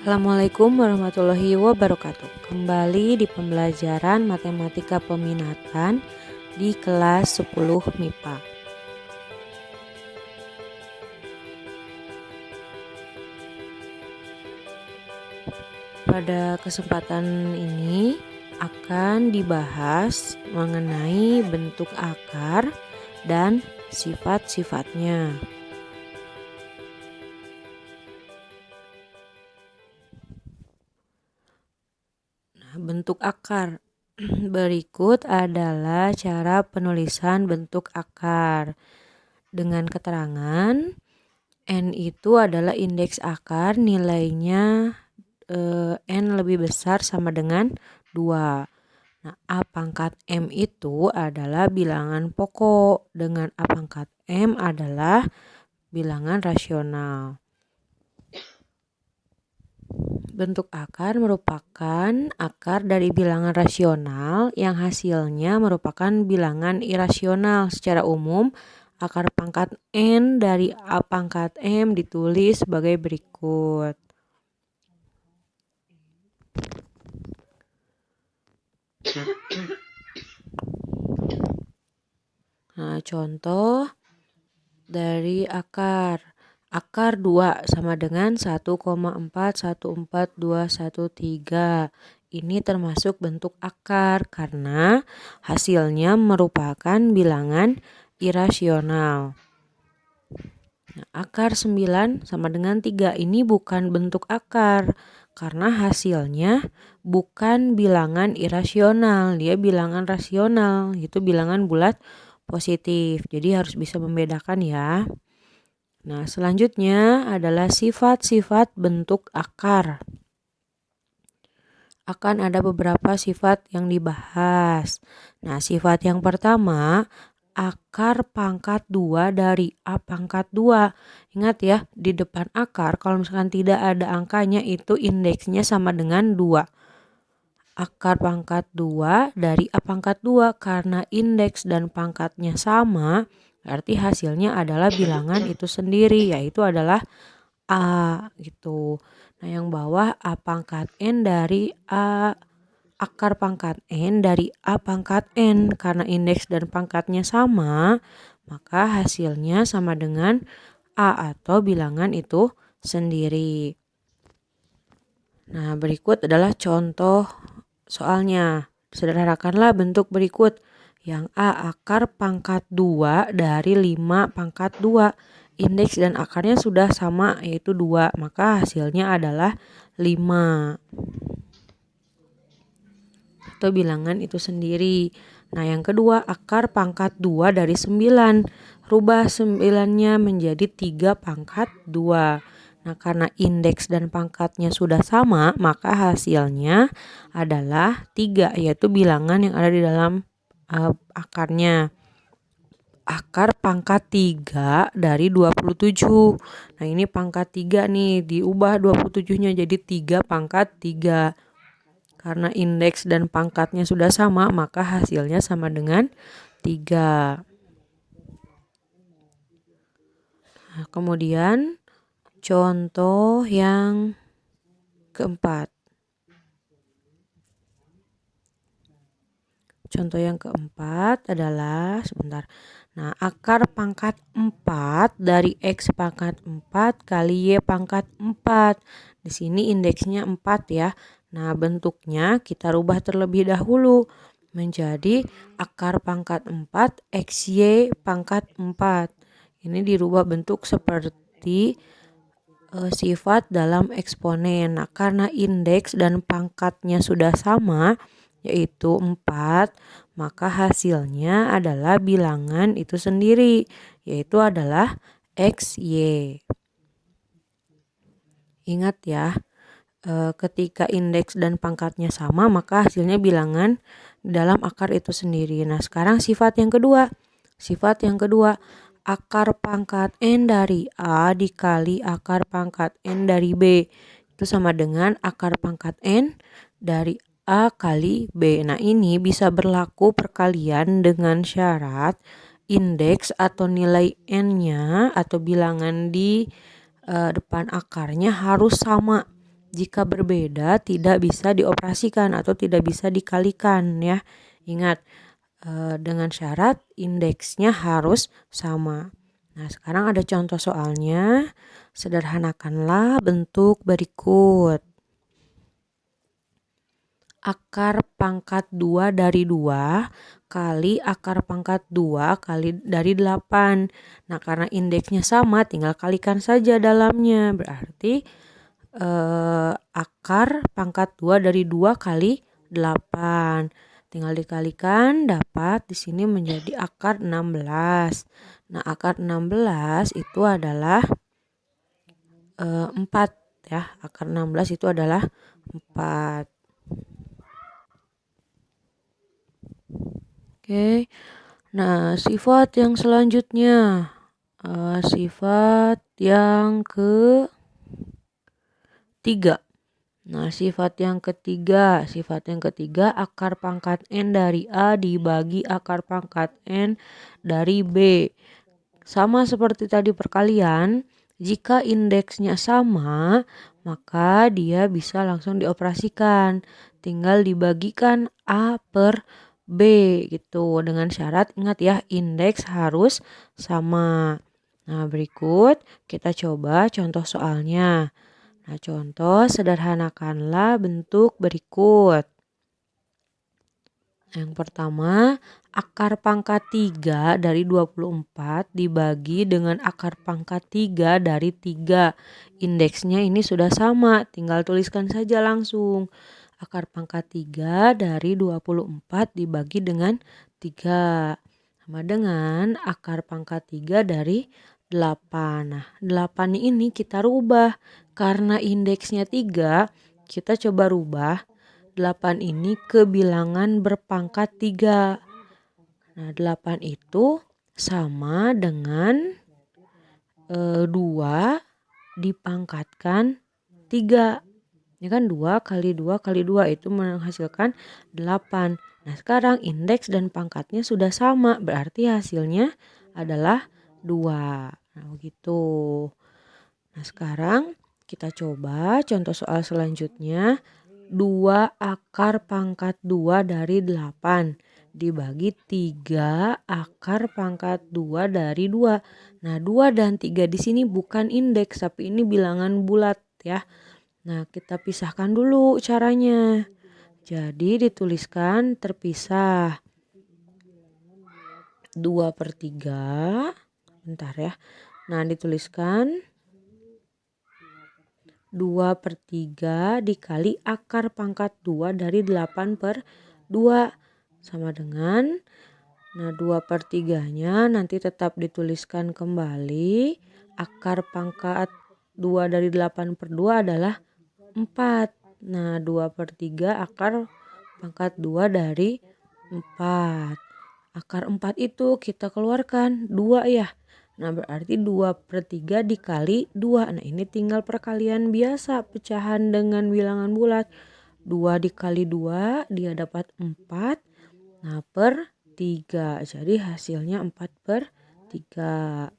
Assalamualaikum warahmatullahi wabarakatuh. Kembali di pembelajaran matematika peminatan di kelas 10 MIPA. Pada kesempatan ini akan dibahas mengenai bentuk akar dan sifat-sifatnya. Bentuk akar. Berikut adalah cara penulisan bentuk akar. Dengan keterangan N itu adalah indeks akar, nilainya N lebih besar sama dengan 2. Nah, A pangkat M itu adalah bilangan pokok, dengan A pangkat M adalah bilangan rasional. Bentuk akar merupakan akar dari bilangan rasional yang hasilnya merupakan bilangan irasional. Secara umum, akar pangkat N dari A pangkat M ditulis sebagai berikut. Nah, contoh dari akar. Akar 2 sama dengan 1,414213. Ini termasuk bentuk akar karena hasilnya merupakan bilangan irasional. Nah, akar 9 sama dengan 3. Ini bukan bentuk akar karena hasilnya bukan bilangan irasional, dia bilangan rasional, itu bilangan bulat positif. Jadi harus bisa membedakan ya. Nah, selanjutnya adalah sifat-sifat bentuk akar. Akan ada beberapa sifat yang dibahas. Nah, sifat yang pertama, akar pangkat 2 dari A pangkat 2. Ingat ya, di depan akar kalau misalkan tidak ada angkanya itu indeksnya sama dengan 2. Akar pangkat 2 dari A pangkat 2 karena indeks dan pangkatnya sama, berarti hasilnya adalah bilangan itu sendiri, yaitu adalah A gitu. Nah, yang bawah A pangkat N dari A, akar pangkat N dari A pangkat N. Karena indeks dan pangkatnya sama, maka hasilnya sama dengan A atau bilangan itu sendiri. Nah, berikut adalah contoh soalnya. Sederhanakanlah bentuk berikut. Yang A, akar pangkat 2 dari 5 pangkat 2. Indeks dan akarnya sudah sama, yaitu 2. Maka hasilnya adalah 5. Atau bilangan itu sendiri. Nah, yang kedua, akar pangkat 2 dari 9. Rubah 9-nya menjadi 3 pangkat 2. Nah, karena indeks dan pangkatnya sudah sama, maka hasilnya adalah 3, yaitu bilangan yang ada di dalam akarnya. Akar pangkat 3 dari 27. Nah, ini pangkat 3 nih, diubah 27-nya jadi 3 pangkat 3. Karena indeks dan pangkatnya sudah sama, maka hasilnya sama dengan 3. Nah, kemudian contoh yang keempat. Contoh yang keempat adalah, Nah, akar pangkat 4 dari X pangkat 4 kali Y pangkat 4. Di sini indeksnya 4 ya. Nah, bentuknya kita rubah terlebih dahulu menjadi akar pangkat 4 XY pangkat 4. Ini dirubah bentuk seperti sifat dalam eksponen. Nah, karena indeks dan pangkatnya sudah sama, yaitu 4, maka hasilnya adalah bilangan itu sendiri, yaitu adalah XY. Ingat ya, ketika indeks dan pangkatnya sama, maka hasilnya bilangan dalam akar itu sendiri. Nah, sekarang sifat yang kedua. Sifat yang kedua, akar pangkat N dari A dikali akar pangkat N dari B. Itu sama dengan akar pangkat N dari A kali B. Nah, ini bisa berlaku perkalian dengan syarat indeks atau nilai N-nya atau bilangan di depan akarnya harus sama. Jika berbeda tidak bisa dioperasikan atau tidak bisa dikalikan ya. Ingat, dengan syarat indeksnya harus sama. Nah, sekarang ada contoh soalnya. Sederhanakanlah bentuk berikut. Akar pangkat 2 dari 2 kali akar pangkat 2 kali dari 8. Nah, karena indeksnya sama, tinggal kalikan saja dalamnya. Berarti akar pangkat 2 dari 2 kali 8. Tinggal dikalikan, dapat di sini menjadi akar 16. Nah, akar 16 itu adalah 4 ya. Akar 16 itu adalah 4. Oke. Nah, sifat yang selanjutnya. Sifat yang ketiga. Nah, sifat yang ketiga akar pangkat N dari A dibagi akar pangkat N dari B. Sama seperti tadi perkalian, jika indeksnya sama, maka dia bisa langsung dioperasikan. Tinggal dibagikan A per B gitu. Dengan syarat, ingat ya, indeks harus sama. Nah, berikut kita coba contoh soalnya. Nah, contoh sederhanakanlah bentuk berikut. Yang pertama, akar pangkat 3 dari 24 dibagi dengan akar pangkat 3 dari 3. Indeksnya ini sudah sama, tinggal tuliskan saja langsung. Akar pangkat 3 dari 24 dibagi dengan 3. Sama dengan akar pangkat 3 dari 8. Nah, 8 ini kita rubah. Karena indeksnya 3, kita coba rubah 8 ini ke bilangan berpangkat 3. Nah, 8 itu sama dengan 2 dipangkatkan 3. Ini kan 2 kali 2 kali 2 itu menghasilkan 8. Nah, sekarang indeks dan pangkatnya sudah sama. Berarti hasilnya adalah 2. Nah, begitu. Nah, sekarang kita coba contoh soal selanjutnya. 2 akar pangkat 2 dari 8 dibagi 3 akar pangkat 2 dari 2. Nah, 2 dan 3 di sini bukan indeks tapi ini bilangan bulat ya. Nah, kita pisahkan dulu caranya. Jadi dituliskan terpisah 2 per 3. Bentar ya. Nah, dituliskan 2 per 3 dikali akar pangkat 2 dari 8 per 2. Sama dengan, nah 2 per 3-nya nanti tetap dituliskan kembali. Akar pangkat 2 dari 8 per 2 adalah 4. Nah, 2 per 3 akar pangkat 2 dari 4. Akar 4 itu kita keluarkan 2 ya. Nah, berarti 2 per 3 dikali 2. Nah, ini tinggal perkalian biasa, pecahan dengan bilangan bulat. 2 dikali 2, dia dapat 4. Nah, per 3. Jadi hasilnya 4 per 3.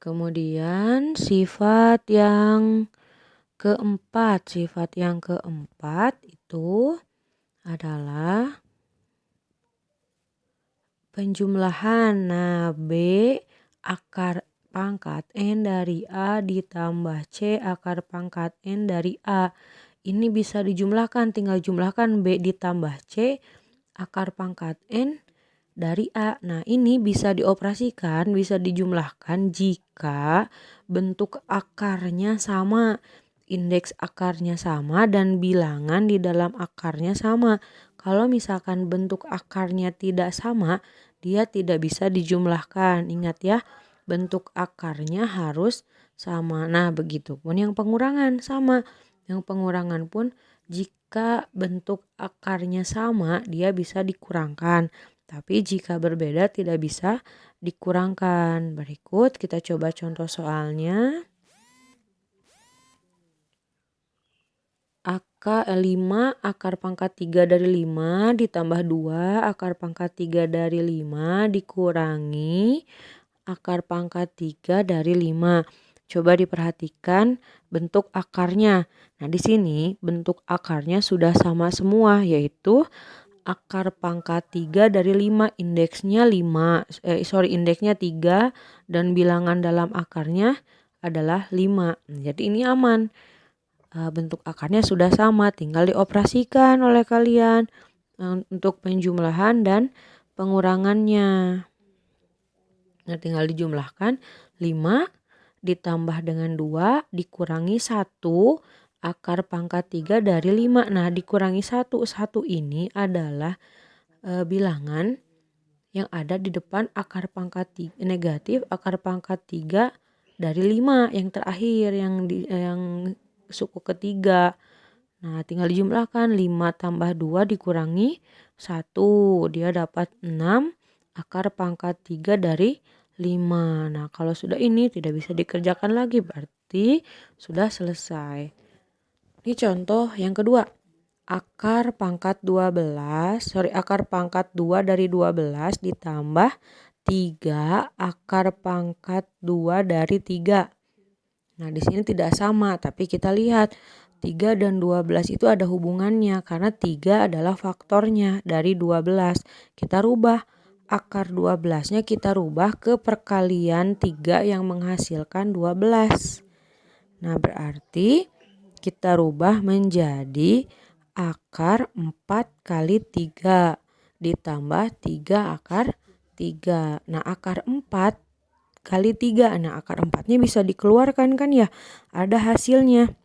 Kemudian sifat yang keempat. Sifat yang keempat itu adalah penjumlahan. Nah, B akar pangkat N dari A ditambah C akar pangkat N dari A. Ini bisa dijumlahkan, tinggal jumlahkan B ditambah C akar pangkat N dari A. Nah, ini bisa dioperasikan, bisa dijumlahkan jika bentuk akarnya sama, indeks akarnya sama, dan bilangan di dalam akarnya sama. Kalau misalkan bentuk akarnya tidak sama, dia tidak bisa dijumlahkan. Ingat ya, bentuk akarnya harus sama. Nah, begitupun yang pengurangan sama. Yang pengurangan pun jika bentuk akarnya sama, dia bisa dikurangkan. Tapi jika berbeda tidak bisa dikurangkan. Berikut kita coba contoh soalnya. 5 akar pangkat 3 dari 5 ditambah 2 akar pangkat 3 dari 5 dikurangi akar pangkat 3 dari 5. Coba diperhatikan bentuk akarnya. Nah, di sini bentuk akarnya sudah sama semua, yaitu akar pangkat 3 dari 5. Indeksnya 3 dan bilangan dalam akarnya adalah 5. Jadi ini aman. Bentuk akarnya sudah sama, tinggal dioperasikan oleh kalian untuk penjumlahan dan pengurangannya. Nah, tinggal dijumlahkan 5 ditambah dengan 2 dikurangi 1 akar pangkat 3 dari 5. Nah, dikurangi 1 ini adalah bilangan yang ada di depan akar pangkat negatif akar pangkat 3 dari 5 yang terakhir yang suku ketiga. Nah, tinggal dijumlahkan 5 tambah 2 dikurangi 1. Dia dapat 6 akar pangkat 3 dari 5. Nah, kalau sudah ini tidak bisa dikerjakan lagi, berarti sudah selesai. Ini contoh yang kedua. Akar pangkat 2 dari 12 ditambah 3 akar pangkat 2 dari 3. Nah, di sini tidak sama, tapi kita lihat 3 dan 12 itu ada hubungannya karena 3 adalah faktornya dari 12. Kita rubah akar 12-nya kita rubah ke perkalian 3 yang menghasilkan 12. Nah, berarti kita rubah menjadi akar 4 kali 3 ditambah 3 akar 3. Nah, akar 4 kali 3. Nah, akar 4-nya bisa dikeluarkan kan ya? Ada hasilnya.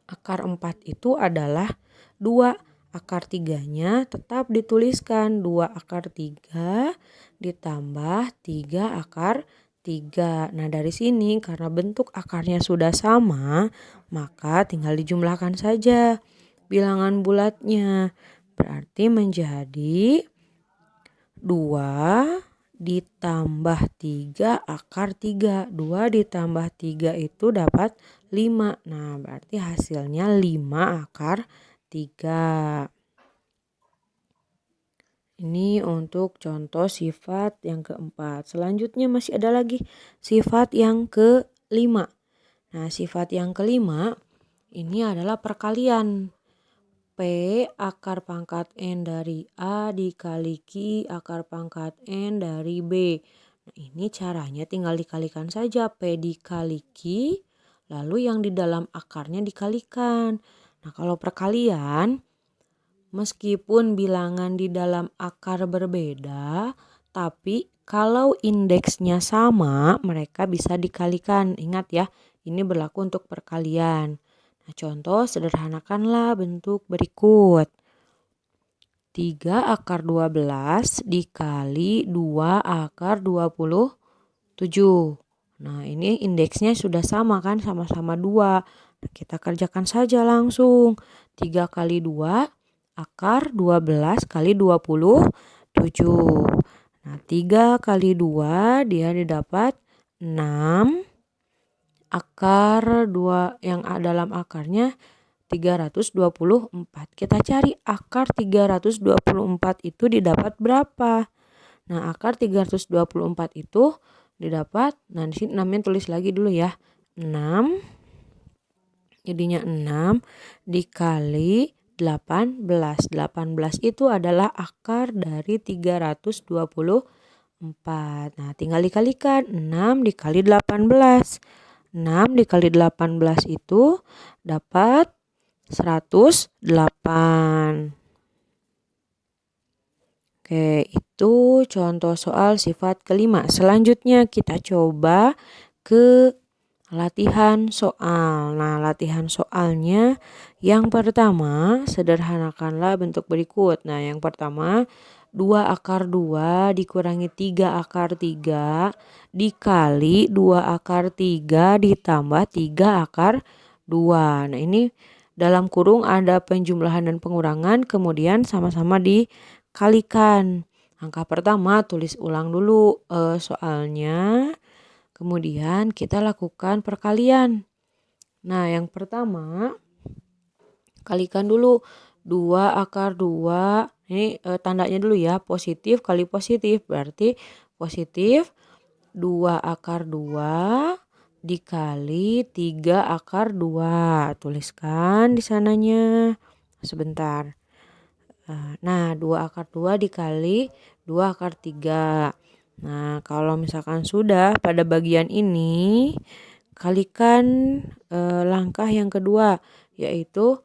Akar 4 itu adalah 2. Akar 3-nya tetap dituliskan 2 akar 3 ditambah 3 akar 3. Nah, dari sini karena bentuk akarnya sudah sama, maka tinggal dijumlahkan saja bilangan bulatnya. Berarti menjadi 2 ditambah 3 akar 3. 2 ditambah 3 itu dapat 5. Nah, berarti hasilnya 5 akar 3. Ini untuk contoh sifat yang keempat. Selanjutnya masih ada lagi sifat yang kelima. Nah, sifat yang kelima ini adalah perkalian. P akar pangkat N dari A dikali Q akar pangkat N dari B. Nah, ini caranya tinggal dikalikan saja. P dikali Q, lalu yang di dalam akarnya dikalikan. Nah, kalau perkalian, meskipun bilangan di dalam akar berbeda, tapi kalau indeksnya sama, mereka bisa dikalikan. Ingat ya, ini berlaku untuk perkalian. Nah, contoh sederhanakanlah bentuk berikut. 3 akar 12 dikali 2 akar 27. Nah, ini indeksnya sudah sama kan, sama-sama 2. Nah, kita kerjakan saja langsung. 3 kali 2 akar 12 kali 27. Nah, 3 kali 2 dia didapat 6 akar 2 yang dalam akarnya 324. Kita cari akar 324 itu didapat berapa? Nah, akar 324 itu didapat, nah di sini 6-nya tulis lagi dulu ya. 6 jadinya 6 dikali 18. 18 itu adalah akar dari 324. Nah, tinggal dikalikan 6 dikali 18. 6 dikali 18 itu dapat 108. Oke, itu contoh soal sifat kelima. Selanjutnya kita coba ke latihan soal. Nah, latihan soalnya yang pertama sederhanakanlah bentuk berikut. Nah, yang pertama 2 akar 2 dikurangi 3 akar 3 dikali 2 akar 3 ditambah 3 akar 2. Nah, ini dalam kurung ada penjumlahan dan pengurangan, kemudian sama-sama dikalikan. Angka pertama tulis ulang dulu soalnya, kemudian kita lakukan perkalian. Nah, yang pertama kalikan dulu 2 akar 2. Ini tandanya dulu ya, positif kali positif. Berarti positif 2 akar 2 dikali 3 akar 2. Tuliskan di sananya. Sebentar. Nah, 2 akar 2 dikali 2 akar 3. Nah, kalau misalkan sudah pada bagian ini, kalikan langkah yang kedua, yaitu,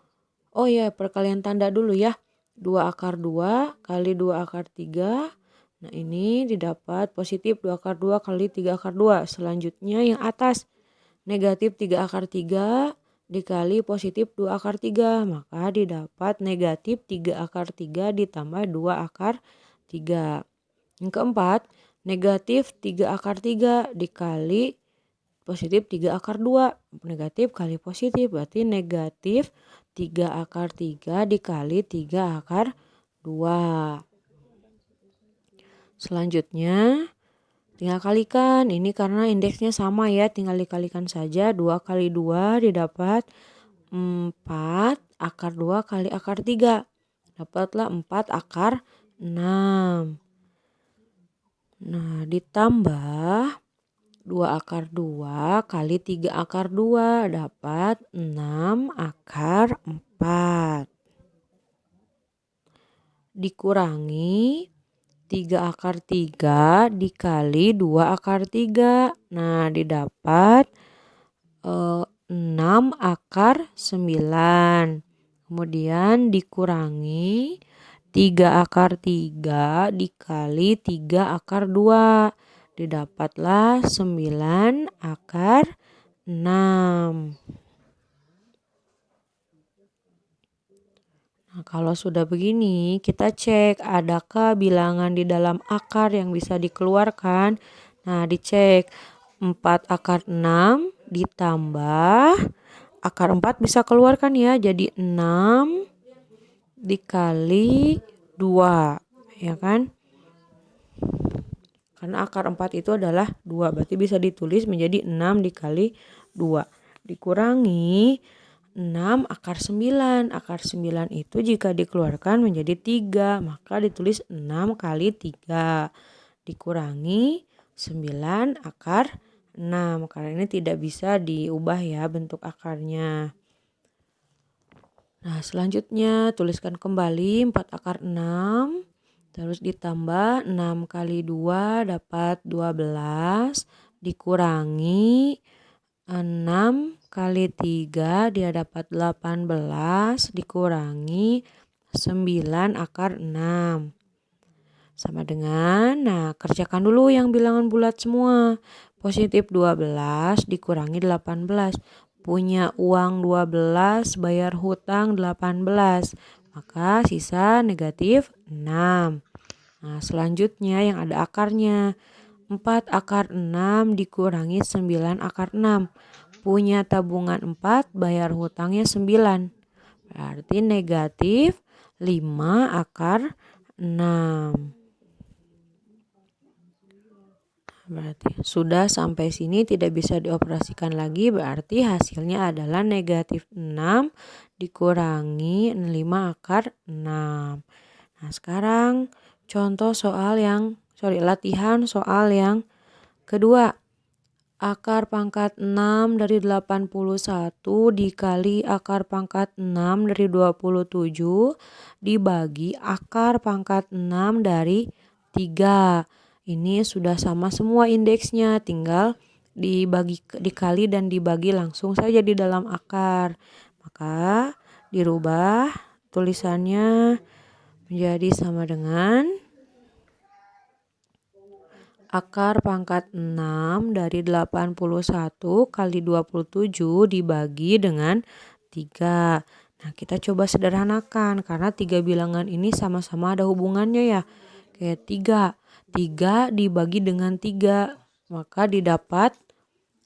oh ya, perkalian tanda dulu ya. 2 akar 2 kali 2 akar 3. Nah, ini didapat positif 2 akar 2 kali 3 akar 2. Selanjutnya yang atas, negatif 3 akar 3 dikali positif 2 akar 3. Maka didapat negatif 3 akar 3 ditambah 2 akar 3. Yang keempat, negatif 3 akar 3 dikali positif 3 akar 2. Negatif kali positif berarti negatif 3 akar 3 dikali 3 akar 2. Selanjutnya tinggal kalikan. Ini karena indeksnya sama ya, tinggal dikalikan saja. 2 kali 2 didapat 4 akar 2 kali akar 3. Dapatlah 4 akar 6. Nah, ditambah 2 akar 2 kali 3 akar 2 dapat 6 akar 4. Dikurangi 3 akar 3 dikali 2 akar 3. Nah, didapat 6 akar 9. Kemudian dikurangi 3 akar 3 dikali 3 akar 2. Didapatlah 9 akar 6. Nah, kalau sudah begini, kita cek adakah bilangan di dalam akar yang bisa dikeluarkan. Nah, dicek 4 akar 6 ditambah akar 4 bisa keluarkan ya. Jadi 6 dikali 2, ya kan? Karena akar 4 itu adalah 2, berarti bisa ditulis menjadi 6 dikali 2. Dikurangi 6 akar 9. Akar 9 itu jika dikeluarkan menjadi 3, maka ditulis 6 kali 3. Dikurangi 9 akar 6. Karena ini tidak bisa diubah ya bentuk akarnya. Nah, selanjutnya tuliskan kembali 4 akar 6. Terus ditambah 6 kali 2 dapat 12. Dikurangi 6 kali 3 dia dapat 18 dikurangi 9 akar 6. Sama dengan, nah kerjakan dulu yang bilangan bulat semua. Positif 12 dikurangi 18. Punya uang 12, bayar hutang 18. Maka sisa negatif 6. Nah, selanjutnya yang ada akarnya. 4 akar 6 dikurangi 9 akar 6. Punya tabungan 4, bayar hutangnya 9. Berarti negatif 5 akar 6. Berarti sudah sampai sini tidak bisa dioperasikan lagi, berarti hasilnya adalah negatif 6 dikurangi 5 akar 6. Nah, sekarang contoh latihan soal yang kedua. Akar pangkat 6 dari 81 dikali akar pangkat 6 dari 27 dibagi akar pangkat 6 dari 3. Ini sudah sama semua indeksnya, tinggal dikali dan dibagi langsung saja di dalam akar. Maka dirubah tulisannya menjadi sama dengan akar pangkat 6 dari 81 kali 27 dibagi dengan 3. Nah, kita coba sederhanakan karena 3 bilangan ini sama-sama ada hubungannya ya. Kayak 3. 3 dibagi dengan 3, maka didapat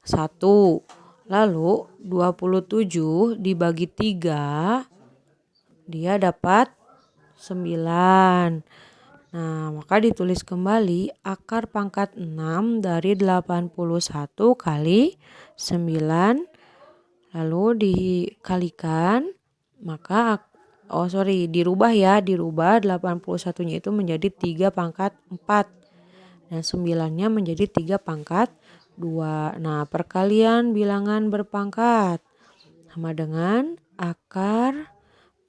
1. Lalu 27 dibagi 3, dia dapat 9. Nah, maka ditulis kembali akar pangkat 6 dari 81 kali 9. Lalu dikalikan, maka dirubah ya. Dirubah 81-nya itu menjadi 3 pangkat 4. dan 9-nya menjadi 3 pangkat 2. Nah, perkalian bilangan berpangkat sama dengan akar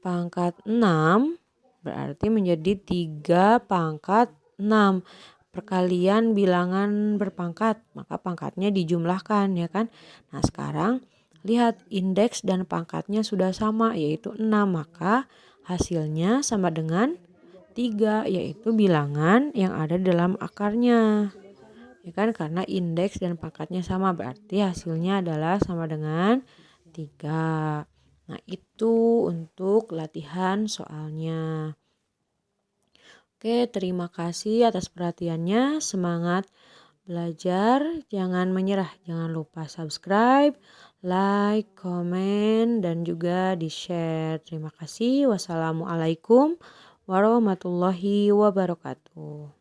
pangkat 6 berarti menjadi 3 pangkat 6. Perkalian bilangan berpangkat, maka pangkatnya dijumlahkan ya kan. Nah, sekarang lihat indeks dan pangkatnya sudah sama yaitu 6, maka hasilnya sama dengan 3 yaitu bilangan yang ada dalam akarnya. Ya kan, karena indeks dan pangkatnya sama berarti hasilnya adalah sama dengan 3. Nah, itu untuk latihan soalnya. Oke, terima kasih atas perhatiannya. Semangat belajar, jangan menyerah. Jangan lupa subscribe, like, komen, dan juga di-share. Terima kasih. Wassalamualaikum warahmatullahi wabarakatuh.